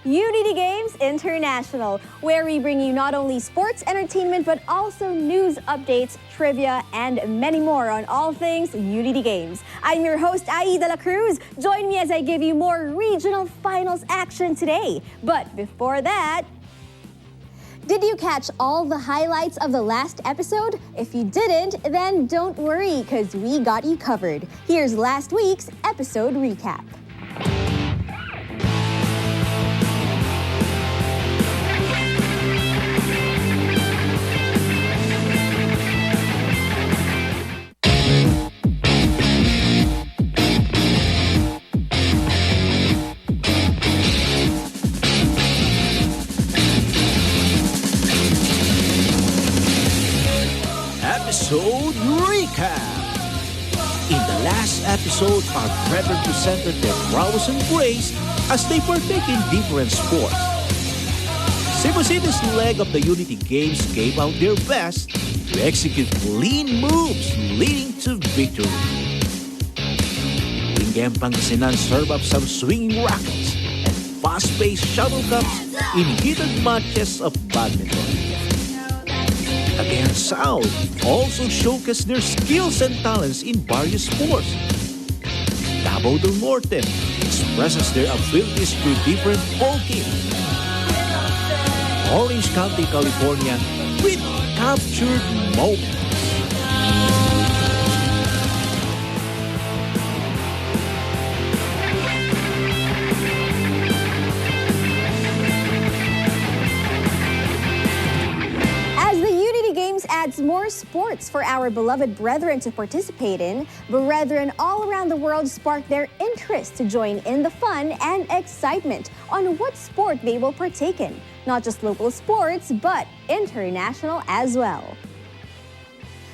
Unity Games International, where we bring you not only sports entertainment but also news updates, trivia, and many more on all things Unity Games. I'm your host, Aida La Cruz. Join me as I give you more regional finals action today. But before that, did you catch all the highlights of the last episode? If you didn't, then don't worry, because we got you covered. Here's last week's episode recap. Episode recap. In the last episode, our brethren presented their prowess and grace as they partake in different sports. Cebu-City's leg of the Unity Games gave out their best to execute clean moves leading to victory. Wingam Pangasinan served up some swinging rackets and fast-paced shuttlecocks in heated matches of badminton. Cagayan South also showcased their skills and talents in various sports. Davao del Norte expresses their abilities through different ball games. Orange County, California, with captured moments. Adds more sports for our beloved brethren to participate in, brethren all around the world spark their interest to join in the fun and excitement on what sport they will partake in. Not just local sports, but international as well.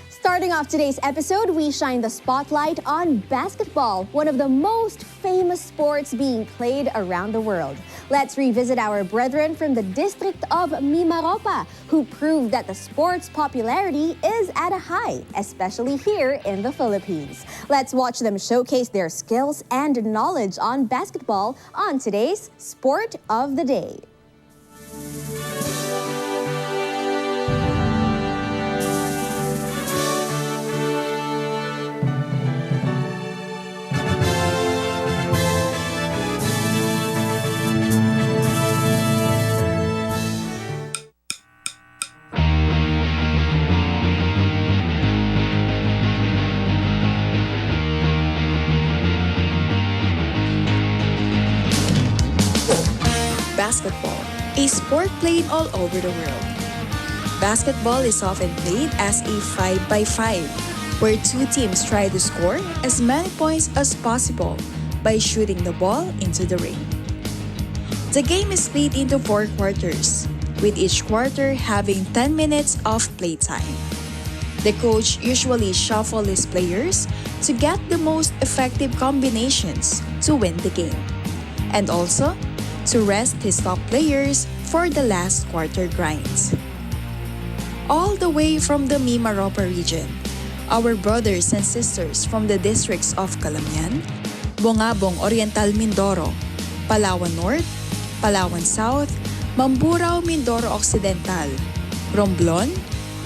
Starting off today's episode, we shine the spotlight on basketball, one of the most famous sports being played around the world. Let's revisit our brethren from the district of Mimaropa, who proved that the sport's popularity is at a high, especially here in the Philippines. Let's watch them showcase their skills and knowledge on basketball on today's Sport of the Day. Basketball, a sport played all over the world. Basketball is often played as a 5x5, where two teams try to score as many points as possible by shooting the ball into the ring. The game is split into 4 quarters, with each quarter having 10 minutes of playtime. The coach usually shuffles his players to get the most effective combinations to win the game, and also to rest his top players for the last quarter grinds. All the way from the Mimaropa region, our brothers and sisters from the districts of Calamian, Bongabong Oriental Mindoro, Palawan North, Palawan South, Mamburao Mindoro Occidental, Romblon,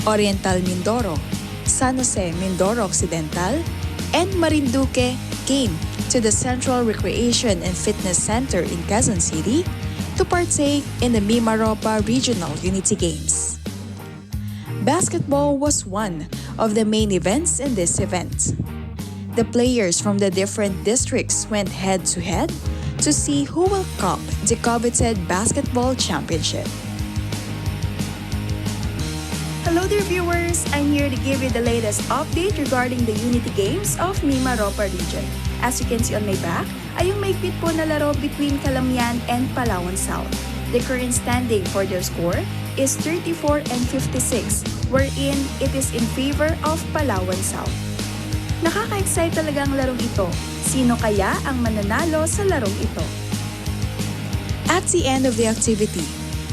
Oriental Mindoro, San Jose Mindoro Occidental, and Marinduque came to the Central Recreation and Fitness Center in Quezon City to partake in the Mimaropa Regional Unity Games. Basketball was one of the main events in this event. The players from the different districts went head-to-head to see who will cup the coveted basketball championship. Hello dear viewers! I'm here to give you the latest update regarding the Unity Games of Mimaropa region. As you can see on my back, ay yung maigpit po na laro between Calamian and Palawan South. The current standing for their score is 34 and 56, wherein it is in favor of Palawan South. Nakaka-excite talaga ang larong ito. Sino kaya ang mananalo sa larong ito? At the end of the activity,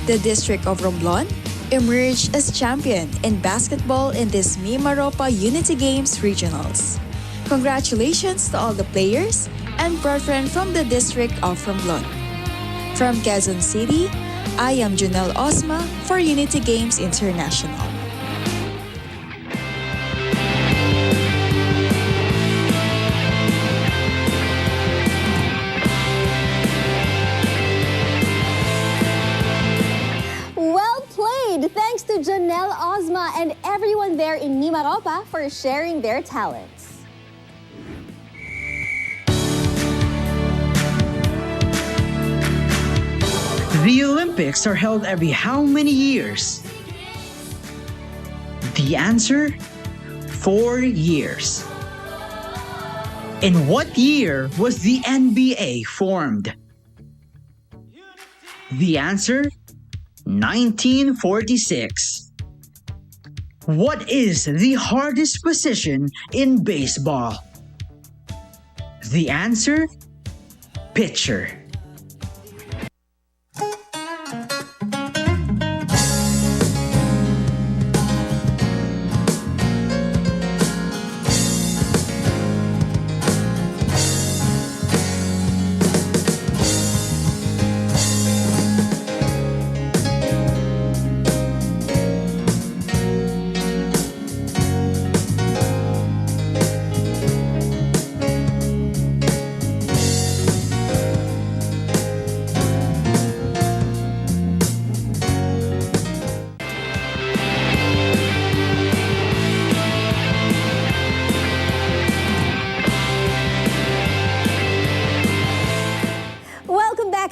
the district of Romblon emerged as champion in basketball in this Mimaropa Unity Games Regionals. Congratulations to all the players and brethren from the district of Romblon. From Quezon City, I am Junel Osma for Unity Games International. Well played! Thanks to Janelle Ozma and everyone there in Mimaropa for sharing their talents. The Olympics are held every how many years? The answer? 4 years. In what year was the NBA formed? The answer? 1946. What is the hardest position in baseball? The answer? Pitcher.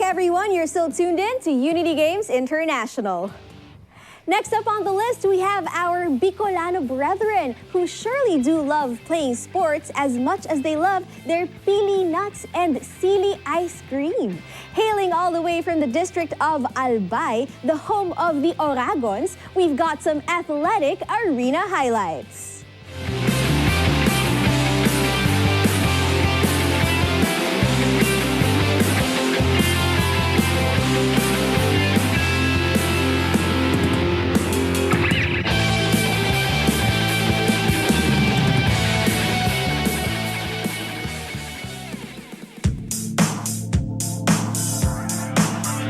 Everyone, you're still tuned in to Unity Games International. Next up on the list, we have our Bicolano brethren who surely do love playing sports as much as they love their pili nuts and sili ice cream. Hailing all the way from the district of Albay, the home of the Oragons, we've got some athletic arena highlights.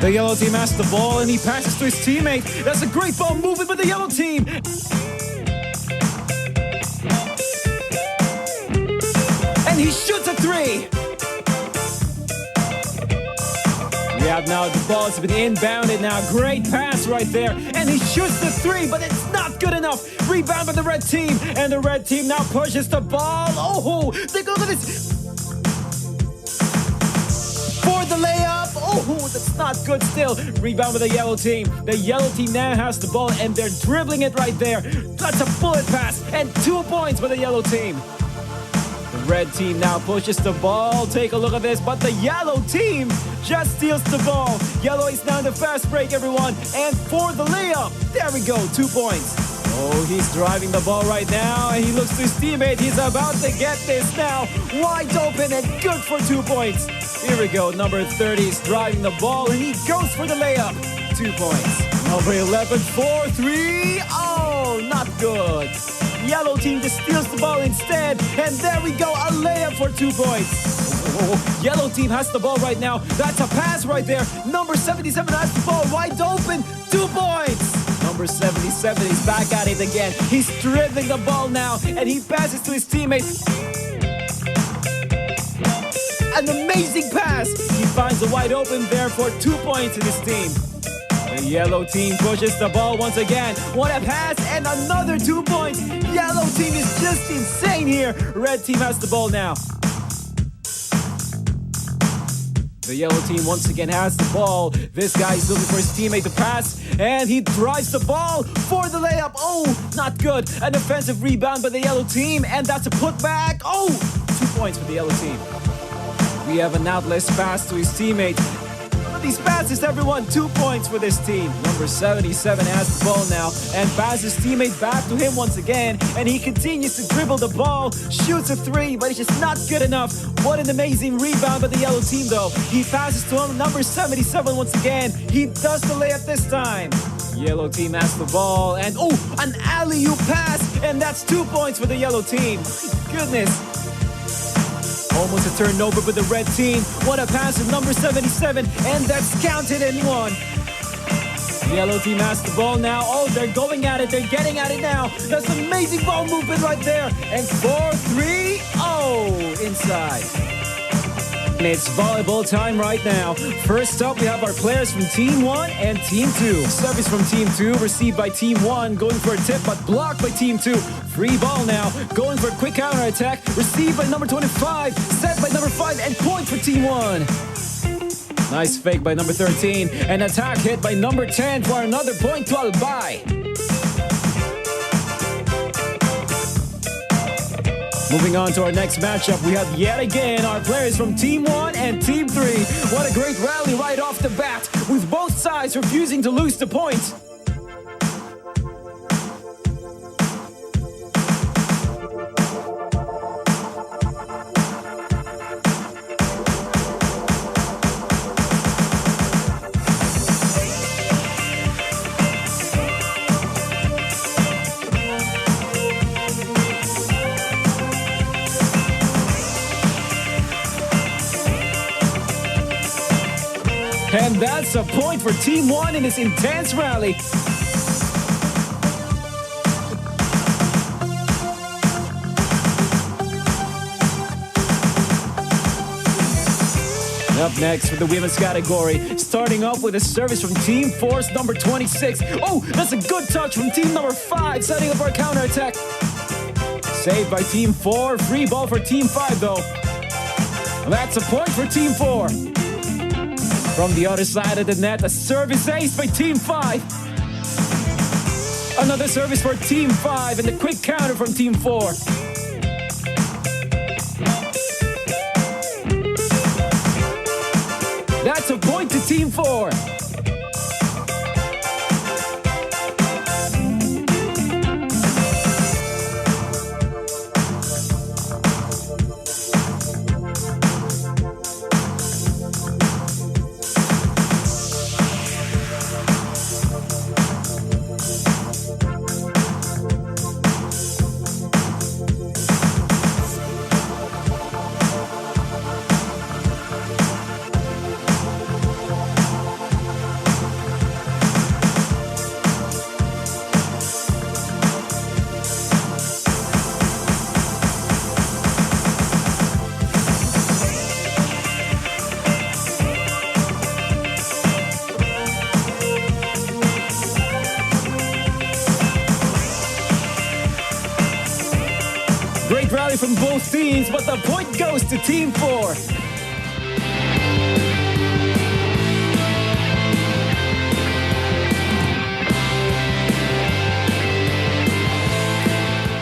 The yellow team has the ball and he passes to his teammate. That's a great ball movement by the yellow team. And he shoots a three. We have now the ball. It's been inbounded now. Great pass right there. And he shoots the three, but it's not good enough. Rebound by the red team. And the red team now pushes the ball. Oh, take a look at this. For the layup. Oh, that's not good still. Rebound with the yellow team. The yellow team now has the ball and they're dribbling it right there. That's a bullet pass and 2 points for the yellow team. The red team now pushes the ball. Take a look at this, but the yellow team just steals the ball. Yellow is now in the fast break, everyone. And for the layup, there we go, 2 points. Oh, he's driving the ball right now, and he looks to his teammate. He's about to get this now. Wide open and good for 2 points. Here we go, number 30 is driving the ball, and he goes for the layup. 2 points. Number 11, 4-3. Oh, not good. Yellow team just steals the ball instead, and there we go, a layup for 2 points. Oh, yellow team has the ball right now. That's a pass right there. Number 77 has the ball wide open. 2 points. Number 77 is back at it again. He's dribbling the ball now, and he passes to his teammate. An amazing pass. He finds a wide open there for 2 points in his team. The yellow team pushes the ball once again. What a pass and another 2 points. Yellow team is just insane here. Red team has the ball now. The yellow team once again has the ball. This guy is looking for his teammate to pass, and he drives the ball for the layup. Oh, not good. An offensive rebound by the yellow team, and that's a putback. Oh, 2 points for the yellow team. We have an outless pass to his teammate. These passes, everyone, 2 points for this team. Number 77 has the ball now and passes teammate back to him once again. And he continues to dribble the ball, shoots a three, but it's just not good enough. What an amazing rebound by the yellow team, though. He passes to him, number 77 once again. He does the layup this time. Yellow team has the ball and, oh, an alley-oop pass. And that's 2 points for the yellow team. Goodness. Almost a turnover with the red team. What a pass of number 77, and that's counted in one. The yellow team has the ball now. Oh, they're going at it. They're getting at it now. That's amazing ball movement right there. And 4-3. Oh, inside. It's volleyball time right now. First up, we have our players from Team 1 and Team 2. Service from Team 2, received by Team 1, going for a tip, but blocked by Team 2. Free ball now, going for a quick counter-attack, received by number 25, set by number 5, and point for Team 1. Nice fake by number 13, and attack hit by number 10 for another point to Albay. Moving on to our next matchup, we have yet again our players from Team 1 and Team 3. What a great rally right off the bat, with both sides refusing to lose the point. And that's a point for Team 1 in this intense rally. Up next for the women's category, starting off with a service from Team 4's number 26. Oh, that's a good touch from Team number 5, setting up our counterattack. Saved by Team 4, free ball for Team 5 though. That's a point for Team 4. From the other side of the net, a service ace by Team 5. Another service for Team 5 and a quick counter from Team 4. That's a point to Team 4. Great rally from both teams, but the point goes to Team 4.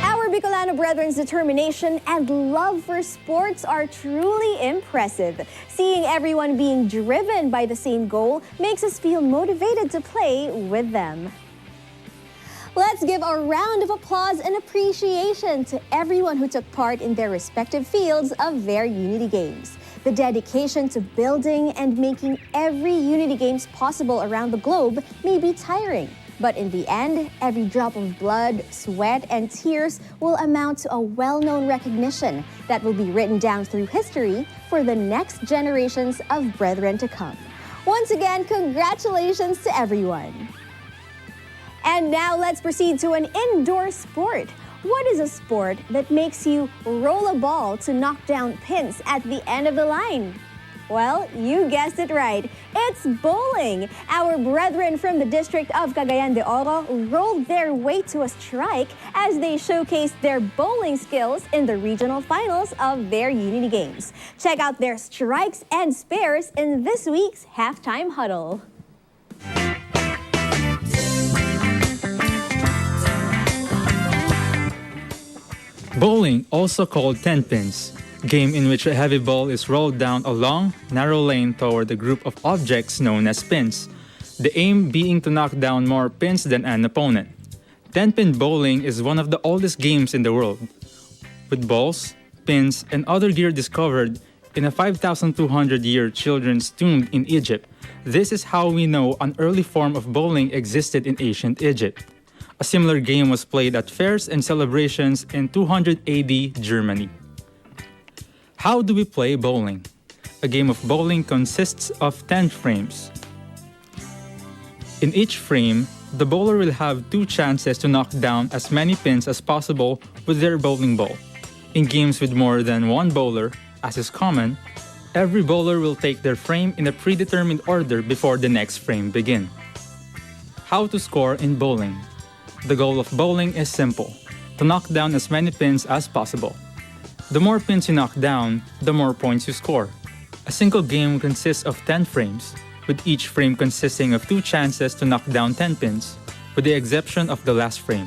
Our Bicolano Brethren's determination and love for sports are truly impressive. Seeing everyone being driven by the same goal makes us feel motivated to play with them. Let's give a round of applause and appreciation to everyone who took part in their respective fields of their Unity Games. The dedication to building and making every Unity Games possible around the globe may be tiring, but in the end, every drop of blood, sweat, and tears will amount to a well-known recognition that will be written down through history for the next generations of brethren to come. Once again, congratulations to everyone. And now let's proceed to an indoor sport. What is a sport that makes you roll a ball to knock down pins at the end of the line? Well, you guessed it right. It's bowling. Our brethren from the district of Cagayan de Oro rolled their way to a strike as they showcased their bowling skills in the regional finals of their Unity Games. Check out their strikes and spares in this week's Halftime Huddle. Bowling, also called 10 pins, game in which a heavy ball is rolled down a long, narrow lane toward a group of objects known as pins, the aim being to knock down more pins than an opponent. 10-pin bowling is one of the oldest games in the world, with balls, pins, and other gear discovered in a 5,200-year children's tomb in Egypt. This is how we know an early form of bowling existed in ancient Egypt. A similar game was played at fairs and celebrations in 200 AD Germany. How do we play bowling? A game of bowling consists of 10 frames. In each frame, the bowler will have 2 chances to knock down as many pins as possible with their bowling ball. In games with more than one bowler, as is common, every bowler will take their frame in a predetermined order before the next frame begins. How to score in bowling? The goal of bowling is simple: to knock down as many pins as possible. The more pins you knock down, the more points you score. A single game consists of 10 frames, with each frame consisting of 2 chances to knock down 10 pins, with the exception of the last frame.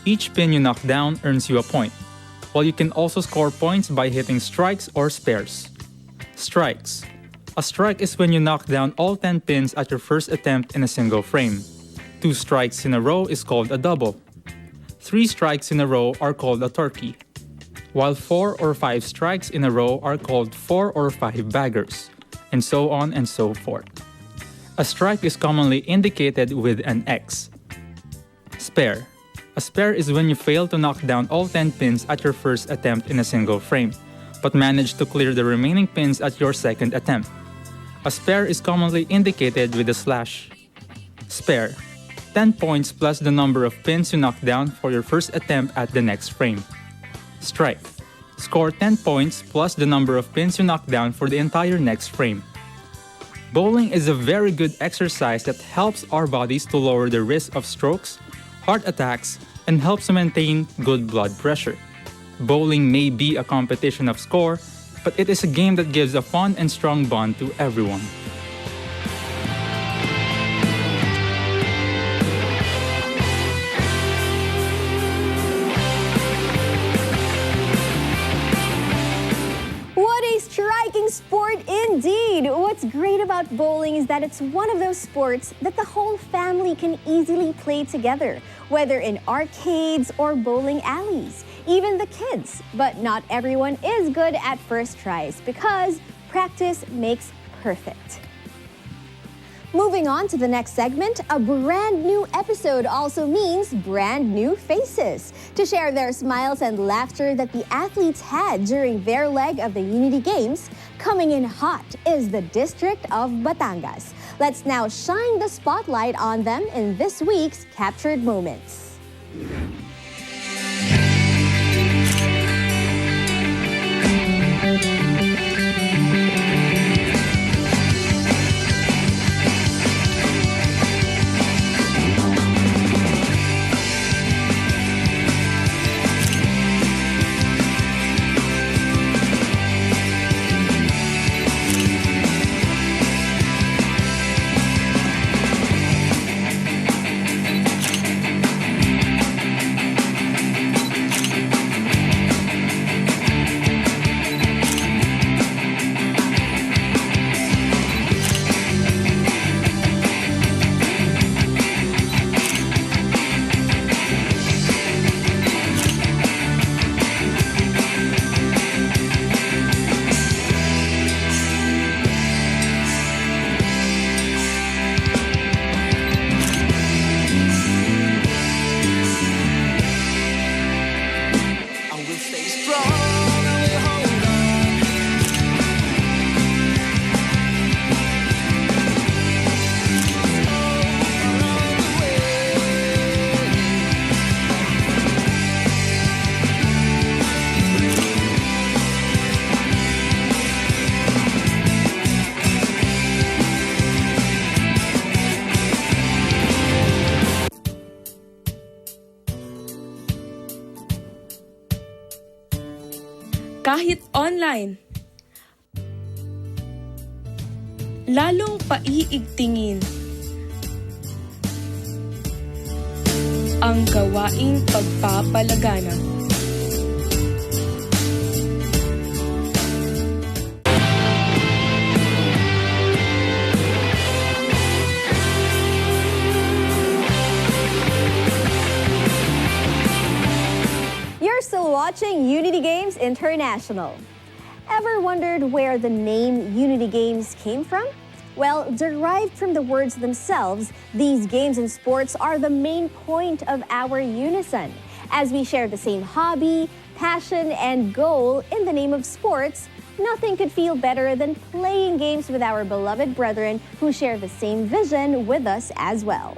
Each pin you knock down earns you a point, while you can also score points by hitting strikes or spares. Strikes. A strike is when you knock down all 10 pins at your first attempt in a single frame. 2 strikes in a row is called a double. 3 strikes in a row are called a turkey, while 4 or 5 strikes in a row are called 4 or 5 baggers, and so on and so forth. A strike is commonly indicated with an X. Spare. A spare is when you fail to knock down all 10 pins at your first attempt in a single frame, but manage to clear the remaining pins at your second attempt. A spare is commonly indicated with a slash. Spare. 10 points plus the number of pins you knock down for your first attempt at the next frame. Strike. Score 10 points plus the number of pins you knock down for the entire next frame. Bowling is a very good exercise that helps our bodies to lower the risk of strokes, heart attacks, and helps to maintain good blood pressure. Bowling may be a competition of score, but it is a game that gives a fun and strong bond to everyone. Sport indeed! What's great about bowling is that it's one of those sports that the whole family can easily play together, whether in arcades or bowling alleys, even the kids. But not everyone is good at first tries because practice makes perfect. Moving on to the next segment, a brand new episode also means brand new faces. To share their smiles and laughter that the athletes had during their leg of the Unity Games, coming in hot is the District of Batangas. Let's now shine the spotlight on them in this week's Captured Moments. Kahit online, lalong paiigtingin ang gawaing pagpapalagana. You're still watching Unity Games International. Ever wondered where the name Unity Games came from? Well, derived from the words themselves, these games and sports are the main point of our unison. As we share the same hobby, passion, and goal in the name of sports, nothing could feel better than playing games with our beloved brethren who share the same vision with us as well.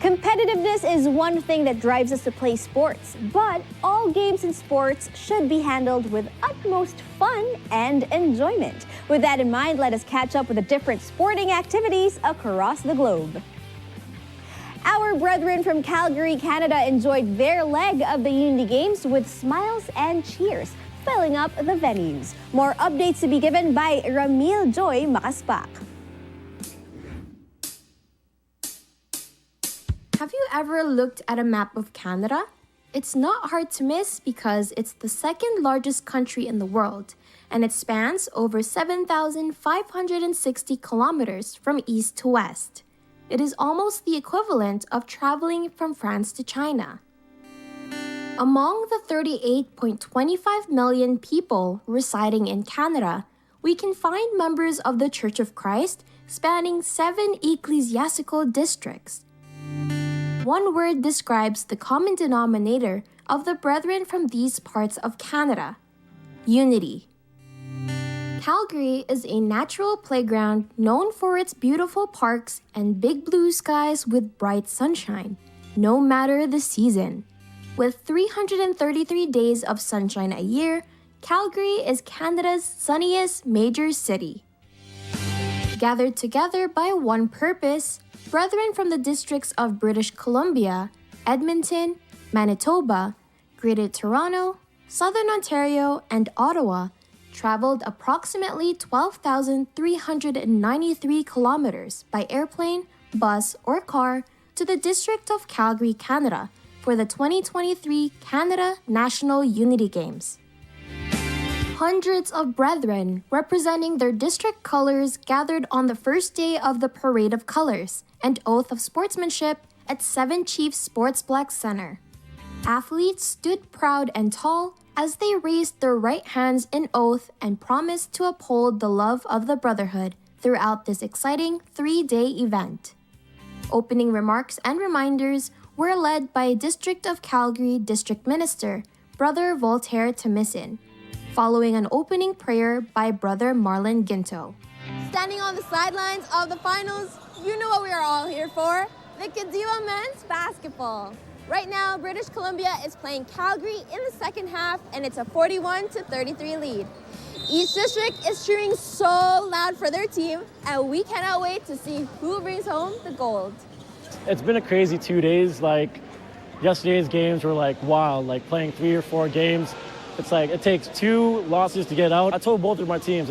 Competitiveness is one thing that drives us to play sports, but all games and sports should be handled with utmost fun and enjoyment. With that in mind, let us catch up with the different sporting activities across the globe. Our brethren from Calgary, Canada enjoyed their leg of the Unity Games with smiles and cheers, filling up the venues. More updates to be given by Ramil Joy Makaspak. Have you ever looked at a map of Canada? It's not hard to miss because it's the second largest country in the world, and it spans over 7,560 kilometers from east to west. It is almost the equivalent of traveling from France to China. Among the 38.25 million people residing in Canada, we can find members of the Church of Christ spanning 7 ecclesiastical districts. One word describes the common denominator of the brethren from these parts of Canada: unity. Calgary is a natural playground known for its beautiful parks and big blue skies with bright sunshine, no matter the season. With 333 days of sunshine a year, Calgary is Canada's sunniest major city. Gathered together by one purpose, brethren from the districts of British Columbia, Edmonton, Manitoba, Greater Toronto, Southern Ontario, and Ottawa traveled approximately 12,393 kilometers by airplane, bus, or car to the District of Calgary, Canada for the 2023 Canada National Unity Games. Hundreds of brethren representing their district colors gathered on the first day of the Parade of Colors and Oath of Sportsmanship at Seven Chiefs Sportsplex Center. Athletes stood proud and tall as they raised their right hands in oath and promised to uphold the love of the brotherhood throughout this exciting 3-day event. Opening remarks and reminders were led by District of Calgary District Minister, Brother Voltaire Tamisin, following an opening prayer by Brother Marlon Ginto. Standing on the sidelines of the finals, you know what we are all here for, the Kadiwa men's basketball. Right now, British Columbia is playing Calgary in the second half, and it's a 41-33 lead. Each district is cheering so loud for their team, and we cannot wait to see who brings home the gold. It's been a crazy 2 days. Yesterday's games were wild, playing 3 or 4 games. It's it takes 2 losses to get out. I told both of my teams,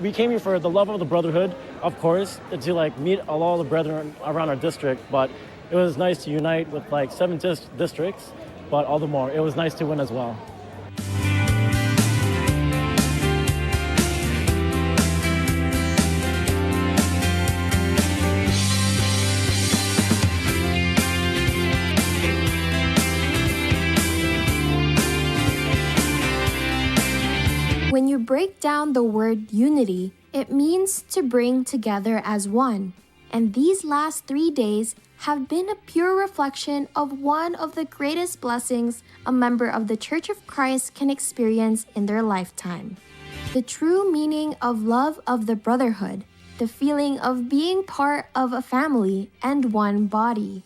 we came here for the love of the brotherhood, of course, and to meet all the brethren around our district, but it was nice to unite with 7 districts, but all the more, it was nice to win as well. When you break down the word unity, it means to bring together as one. And these last 3 days have been a pure reflection of one of the greatest blessings a member of the Church of Christ can experience in their lifetime. The true meaning of love of the brotherhood, the feeling of being part of a family and one body.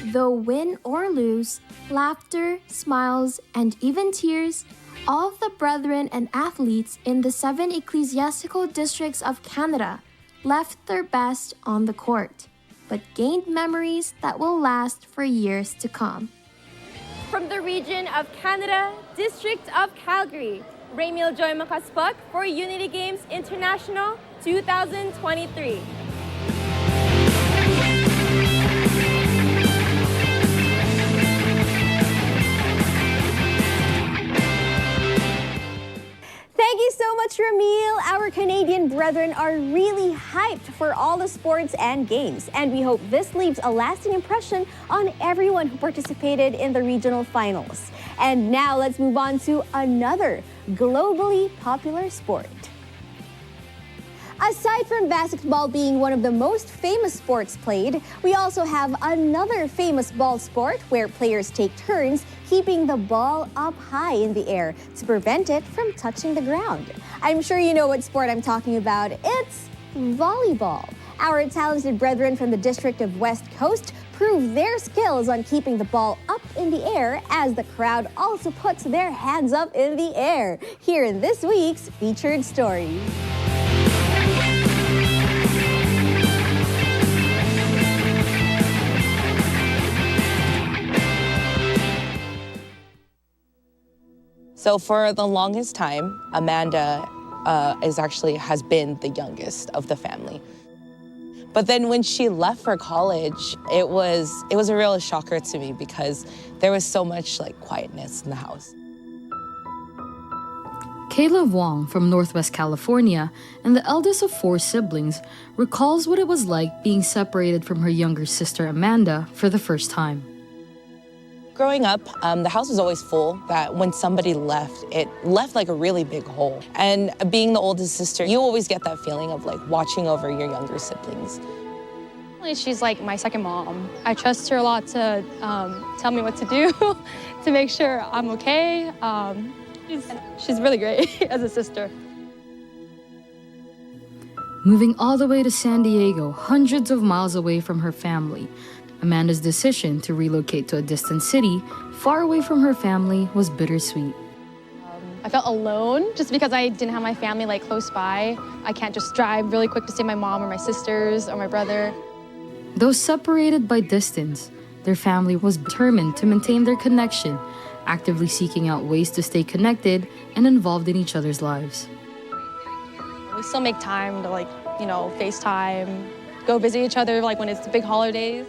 Though win or lose, laughter, smiles, and even tears, all of the brethren and athletes in the 7 ecclesiastical districts of Canada left their best on the court, but gained memories that will last for years to come. From the region of Canada, District of Calgary, Ramil Joy Makaspak for Unity Games International 2023. Thank you so much, Ramil. Our Canadian brethren are really hyped for all the sports and games, and we hope this leaves a lasting impression on everyone who participated in the regional finals. And now let's move on to another globally popular sport. Aside from basketball being one of the most famous sports played, we also have another famous ball sport where players take turns keeping the ball up high in the air to prevent it from touching the ground. I'm sure you know what sport I'm talking about. It's volleyball. Our talented brethren from the District of West Coast prove their skills on keeping the ball up in the air as the crowd also puts their hands up in the air. Here in this week's featured story. So for the longest time, Amanda has been the youngest of the family. But then when she left for college, it was a real shocker to me because there was so much quietness in the house. Kayla Wong from Northwest California and the eldest of 4 siblings recalls what it was like being separated from her younger sister Amanda for the first time. Growing up, the house was always full, that when somebody left, it left like a really big hole. And being the oldest sister, you always get that feeling of watching over your younger siblings. She's like my second mom. I trust her a lot to tell me what to do, to make sure I'm okay. She's really great as a sister. Moving all the way to San Diego, hundreds of miles away from her family, Amanda's decision to relocate to a distant city, far away from her family, was bittersweet. I felt alone just because I didn't have my family close by. I can't just drive really quick to see my mom or my sisters or my brother. Though separated by distance, their family was determined to maintain their connection, actively seeking out ways to stay connected and involved in each other's lives. We still make time to FaceTime, go visit each other when it's the big holidays.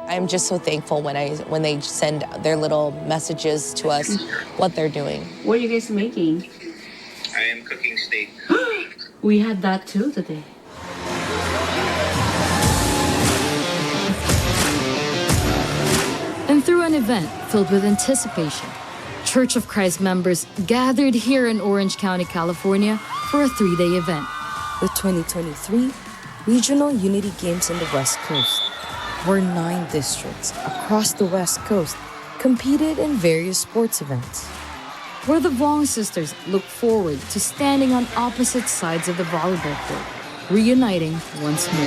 I'm just so thankful when they send their little messages to us, what they're doing. What are you guys making? I am cooking steak. We had that too today. And through an event filled with anticipation, Church of Christ members gathered here in Orange County, California for a 3-day event. The 2023 Regional Unity Games in the West Coast, where 9 districts across the West Coast competed in various sports events. Where the Wong sisters look forward to standing on opposite sides of the volleyball court, reuniting once more.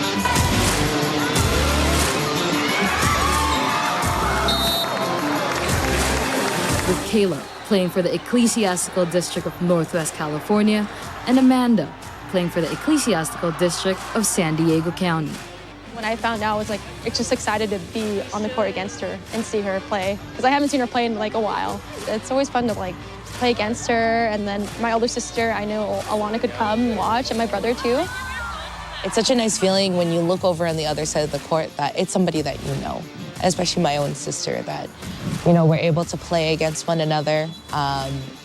With Kayla playing for the Ecclesiastical District of Northwest California and Amanda playing for the Ecclesiastical District of San Diego County. When I found out, I was just excited to be on the court against her and see her play, because I haven't seen her play in a while. It's always fun to play against her, and then my older sister, I know Alana could come and watch, and my brother too. It's such a nice feeling when you look over on the other side of the court that it's somebody that you know, especially my own sister, that we're able to play against one another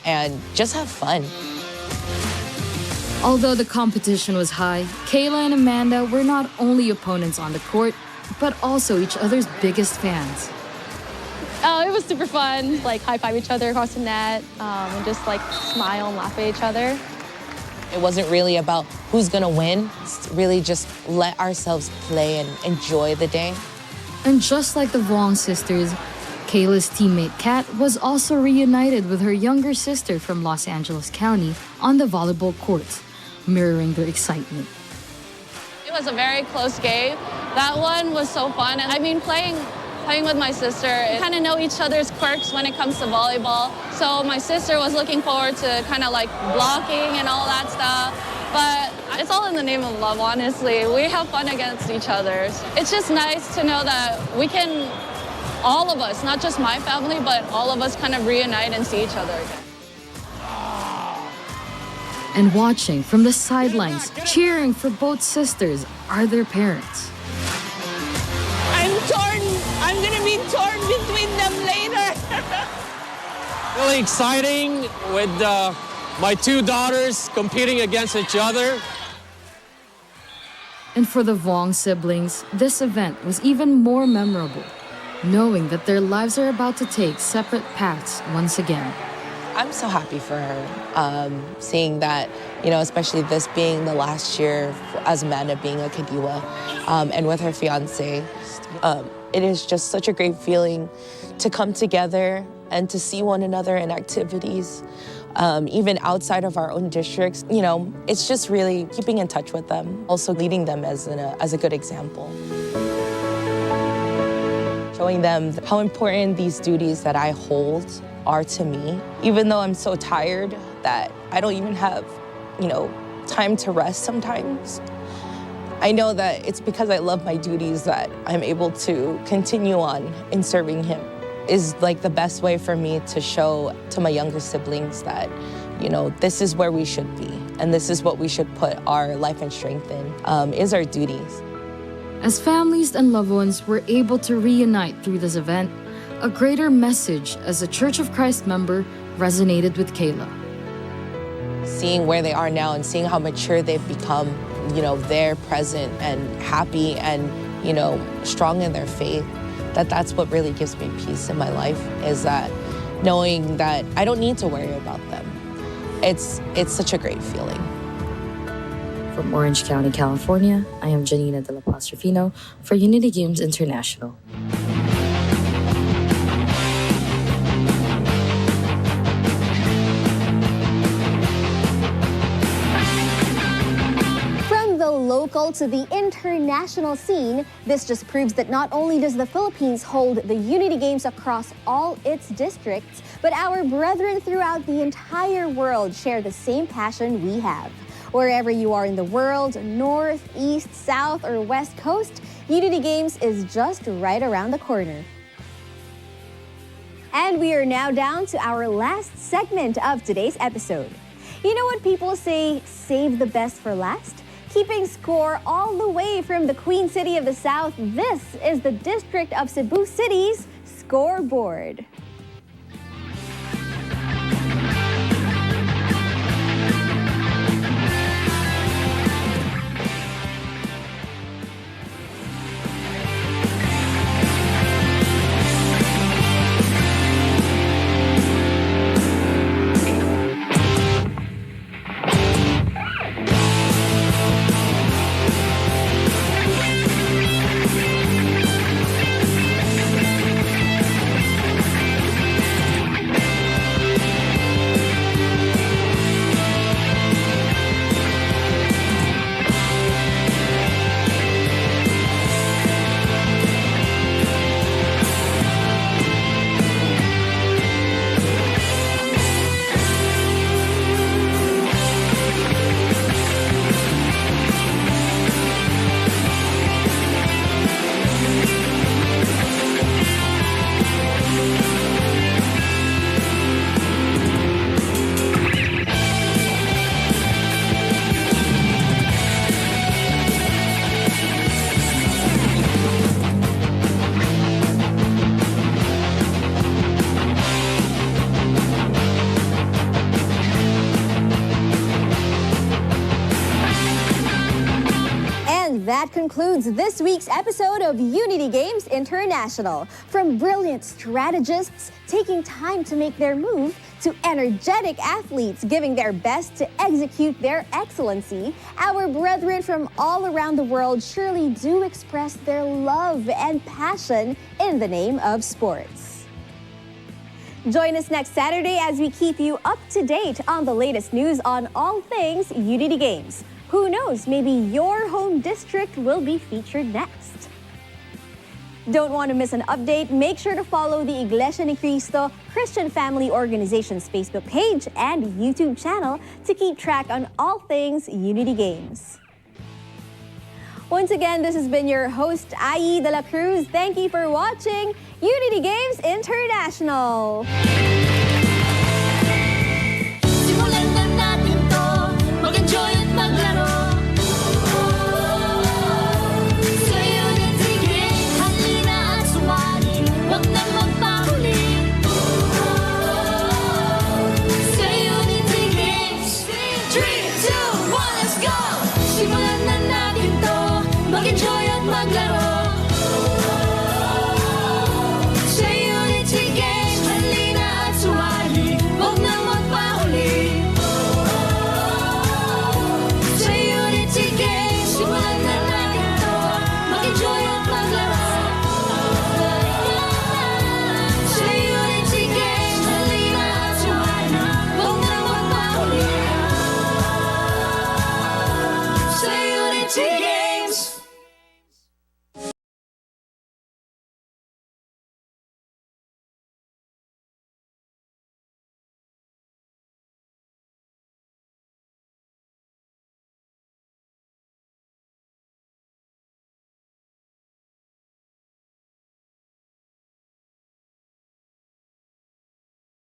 and just have fun. Although the competition was high, Kayla and Amanda were not only opponents on the court, but also each other's biggest fans. Oh, it was super fun, high-five each other across the net, and just smile and laugh at each other. It wasn't really about who's gonna win. It's really just let ourselves play and enjoy the day. And just like the Wong sisters, Kayla's teammate Kat was also reunited with her younger sister from Los Angeles County on the volleyball courts, mirroring their excitement. It was a very close game. That one was so fun. And I mean, playing with my sister, we kind of know each other's quirks when it comes to volleyball. So my sister was looking forward to kind of blocking and all that stuff. But it's all in the name of love, honestly. We have fun against each other. It's just nice to know that we can, all of us, not just my family, but all of us kind of reunite and see each other again. And watching from the sidelines, cheering for both sisters, are their parents. I'm torn. I'm going to be torn between them later. Really exciting with my 2 daughters competing against each other. And for the Wong siblings, this event was even more memorable, knowing that their lives are about to take separate paths once again. I'm so happy for her, seeing that, especially this being the last year as Amanda being a Kagiwa, and with her fiance. It is just such a great feeling to come together and to see one another in activities, even outside of our own districts. It's just really keeping in touch with them, also leading them as a good example. Showing them how important these duties that I hold are to me, even though I'm so tired that I don't even have, time to rest sometimes. I know that it's because I love my duties that I'm able to continue on in serving him. Is like the best way for me to show to my younger siblings that, this is where we should be and this is what we should put our life and strength in, is our duties. As families and loved ones were able to reunite through this event, a greater message as a Church of Christ member resonated with Kayla. Seeing where they are now and seeing how mature they've become, they're present and happy and, strong in their faith, that's what really gives me peace in my life, is that knowing that I don't need to worry about them. It's such a great feeling. From Orange County, California, I am Janina De La Paz Rufino for Unity Games International. Local to the international scene, this just proves that not only does the Philippines hold the Unity Games across all its districts, but our brethren throughout the entire world share the same passion we have. Wherever you are in the world, north, east, south, or west coast, Unity Games is just right around the corner. And we are now down to our last segment of today's episode. You know what people say, save the best for last? Keeping score all the way from the Queen City of the South, this is the District of Cebu City's scoreboard. That concludes this week's episode of Unity Games International. From brilliant strategists taking time to make their move, to energetic athletes giving their best to execute their excellency, our brethren from all around the world surely do express their love and passion in the name of sports. Join us next Saturday as we keep you up to date on the latest news on all things Unity Games. Who knows, maybe your home district will be featured next. Don't want to miss an update? Make sure to follow the Iglesia ni Cristo Christian Family Organization's Facebook page and YouTube channel to keep track on all things Unity Games. Once again, this has been your host, Ai de la Cruz. Thank you for watching Unity Games International.